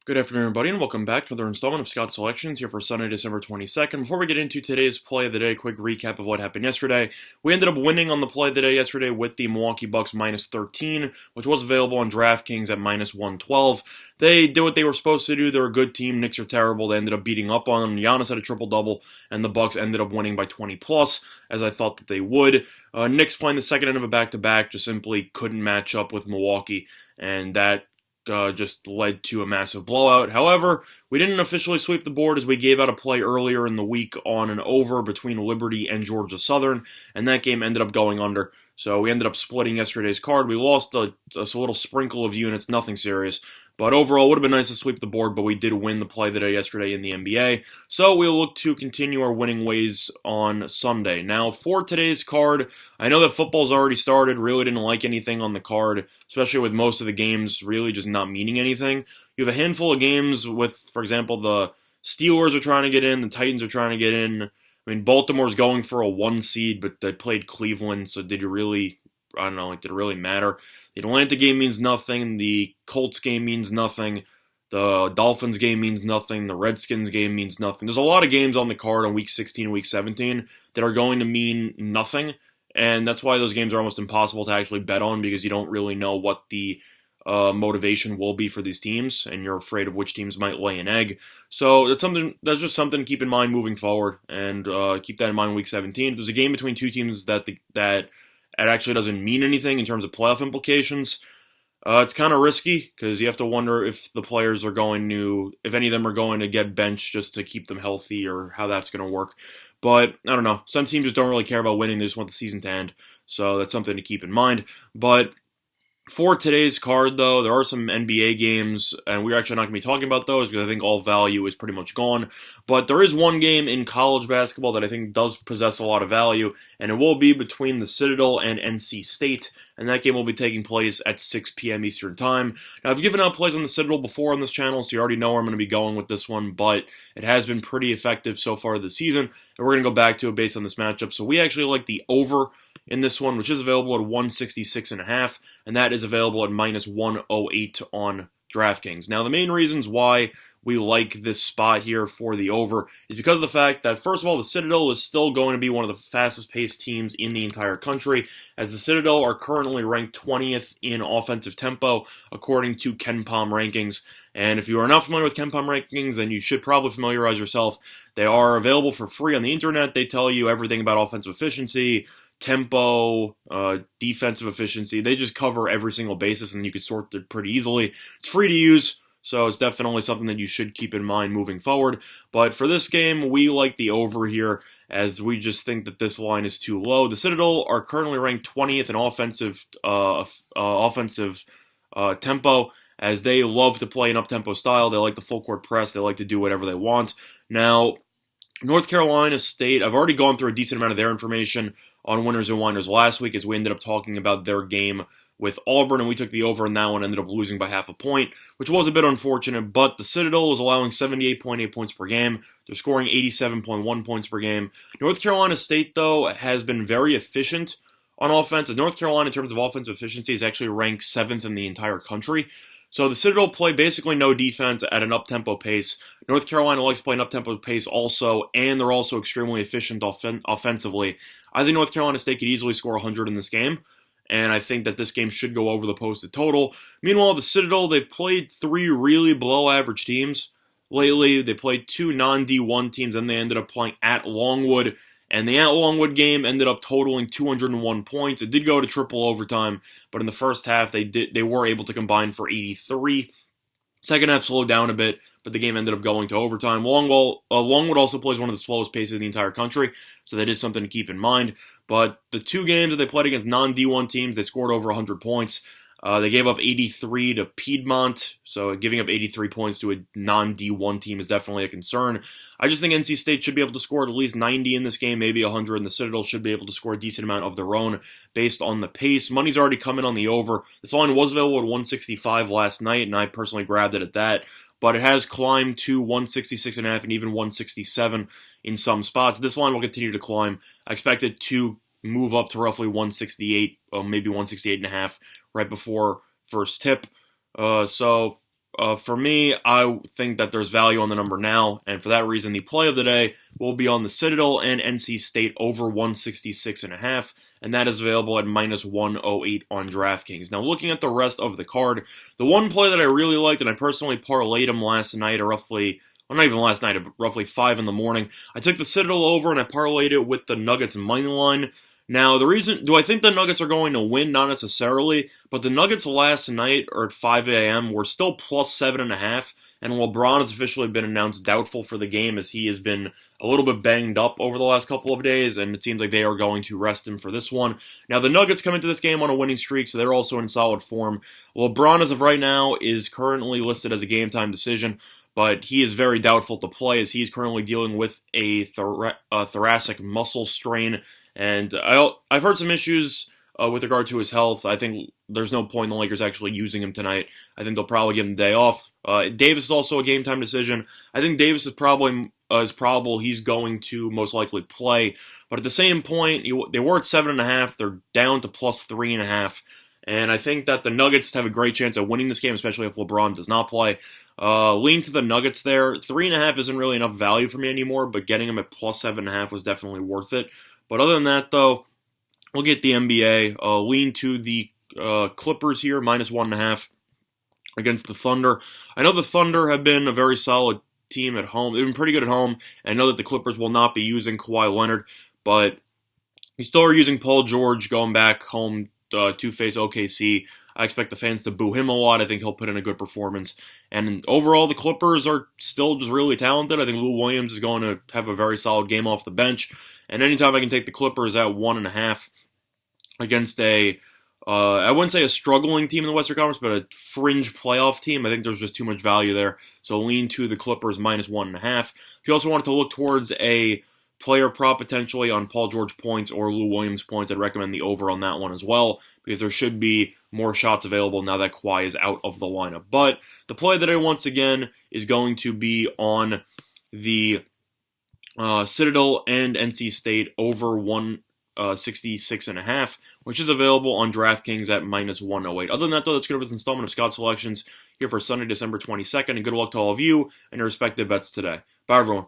Good afternoon, everybody, and welcome back to another installment of Scout Selections here for Sunday, December 22nd. Before we get into today's play of the day, quick recap of what happened yesterday. We ended up winning on the play of the day yesterday with the Milwaukee Bucks minus 13, which was available on DraftKings at minus 112. They did what they were supposed to do. They're a good team. Knicks are terrible. They ended up beating up on them. Giannis had a triple-double, and the Bucks ended up winning by 20+, as I thought that they would. Knicks playing the second end of a back-to-back just simply couldn't match up with Milwaukee, and that just led to a massive blowout. However, we didn't officially sweep the board as we gave out a play earlier in the week on an over between Liberty and Georgia Southern, and that game ended up going under. So we ended up splitting yesterday's card. We lost a little sprinkle of units, nothing serious. But overall, it would have been nice to sweep the board, but we did win the play of the day yesterday in the NBA. So we'll look to continue our winning ways on Sunday. Now, for today's card, I know that football's already started. Really didn't like anything on the card, especially with most of the games really just not meaning anything. You have a handful of games with, for example, the Steelers are trying to get in, the Titans are trying to get in. I mean, Baltimore's going for a 1 seed, but they played Cleveland, so did it really matter? The Atlanta game means nothing. The Colts game means nothing. The Dolphins game means nothing. The Redskins game means nothing. There's a lot of games on the card on Week 16 and Week 17 that are going to mean nothing, and that's why those games are almost impossible to actually bet on because you don't really know what the motivation will be for these teams, and you're afraid of which teams might lay an egg. So that's just something to keep in mind moving forward, and keep that in mind in Week 17. If there's a game between two teams that it actually doesn't mean anything in terms of playoff implications, it's kind of risky because you have to wonder if the players are if any of them are going to get benched just to keep them healthy or how that's going to work. But I don't know. Some teams just don't really care about winning. They just want the season to end. So that's something to keep in mind. But for today's card, though, there are some NBA games, and we're actually not going to be talking about those because I think all value is pretty much gone. But there is one game in college basketball that I think does possess a lot of value, and it will be between the Citadel and NC State, and that game will be taking place at 6 p.m. Eastern Time. Now, I've given out plays on the Citadel before on this channel, so you already know where I'm going to be going with this one, but it has been pretty effective so far this season, and we're going to go back to it based on this matchup. So we actually like the over in this one, which is available at 166.5, and that is available at minus 108 on DraftKings. Now, the main reasons why we like this spot here for the over is because of the fact that, first of all, the Citadel is still going to be one of the fastest-paced teams in the entire country, as the Citadel are currently ranked 20th in offensive tempo, according to KenPom rankings. And if you are not familiar with KenPom rankings, then you should probably familiarize yourself. They are available for free on the internet. They tell you everything about offensive efficiency, tempo, defensive efficiency. They just cover every single basis, and you can sort it pretty easily. It's free to use, so it's definitely something that you should keep in mind moving forward. But for this game, we like the over here, as we just think that this line is too low. The Citadel are currently ranked 20th in offensive tempo, as they love to play an up-tempo style. They like the full-court press. They like to do whatever they want. Now, North Carolina State, I've already gone through a decent amount of their information on Winners and Whiners last week, as we ended up talking about their game with Auburn, and we took the over, and that one ended up losing by half a point, which was a bit unfortunate, but the Citadel is allowing 78.8 points per game. They're scoring 87.1 points per game. North Carolina State, though, has been very efficient on offense. North Carolina, in terms of offensive efficiency, is actually ranked 7th in the entire country. So the Citadel play basically no defense at an up-tempo pace. North Carolina likes to play an up-tempo pace also, and they're also extremely efficient offensively. I think North Carolina State could easily score 100 in this game, and I think that this game should go over the posted total. Meanwhile, the Citadel, they've played 3 really below-average teams lately. They played 2 non-D1 teams, and they ended up playing at Longwood. And the at-Longwood game ended up totaling 201 points. It did go to triple overtime, but in the first half, they were able to combine for 83. Second half slowed down a bit, but the game ended up going to overtime. Longwood also plays one of the slowest paces in the entire country, so that is something to keep in mind. But the 2 games that they played against non-D1 teams, they scored over 100 points. They gave up 83 to Piedmont, so giving up 83 points to a non-D1 team is definitely a concern. I just think NC State should be able to score at least 90 in this game, maybe 100, and the Citadel should be able to score a decent amount of their own based on the pace. Money's already come in on the over. This line was available at 165 last night, and I personally grabbed it at that, but it has climbed to 166.5 and even 167 in some spots. This line will continue to climb. I expect it to move up to roughly 168, or maybe 168.5 right before first tip. So For me, I think that there's value on the number now, and for that reason, the play of the day will be on the Citadel and NC State over 166.5, and that is available at minus 108 on DraftKings. Now, looking at the rest of the card, the one play that I really liked, and I personally parlayed him last night, or roughly, well, not even last night, but roughly 5 in the morning. I took the Citadel over, and I parlayed it with the Nuggets money line. Now, the reason, do I think the Nuggets are going to win? Not necessarily, but the Nuggets last night, or at 5 a.m., were still plus 7.5, and LeBron has officially been announced doubtful for the game as he has been a little bit banged up over the last couple of days, and it seems like they are going to rest him for this one. Now, the Nuggets come into this game on a winning streak, so they're also in solid form. LeBron, as of right now, is currently listed as a game-time decision, but he is very doubtful to play as he is currently dealing with a thoracic muscle strain. And I've heard some issues with regard to his health. I think there's no point in the Lakers actually using him tonight. I think they'll probably give him a day off. Davis is also a game-time decision. I think Davis is probable he's going to most likely play. But at the same point, they were at 7.5. They're down to plus 3.5. And I think that the Nuggets have a great chance of winning this game, especially if LeBron does not play. Lean to the Nuggets there. 3.5 isn't really enough value for me anymore, but getting them at plus 7.5 was definitely worth it. But other than that, though, we'll get the NBA. Lean to the Clippers here, minus 1.5 against the Thunder. I know the Thunder have been a very solid team at home. They've been pretty good at home. And I know that the Clippers will not be using Kawhi Leonard, but we still are using Paul George going back home to face OKC. I expect the fans to boo him a lot. I think he'll put in a good performance. And overall, the Clippers are still just really talented. I think Lou Williams is going to have a very solid game off the bench. And anytime I can take the Clippers at 1.5 against I wouldn't say a struggling team in the Western Conference, but a fringe playoff team, I think there's just too much value there. So lean to the Clippers minus 1.5. If you also wanted to look towards a player prop potentially on Paul George points or Lou Williams points, I'd recommend the over on that one as well, because there should be more shots available now that Kawhi is out of the lineup. But the play that I once again is going to be on the Citadel and NC State over 166.5, which is available on DraftKings at minus 108. Other than that, though, that's good for this installment of Scott Selections here for Sunday, December 22nd, and good luck to all of you and your respective bets today. Bye, everyone.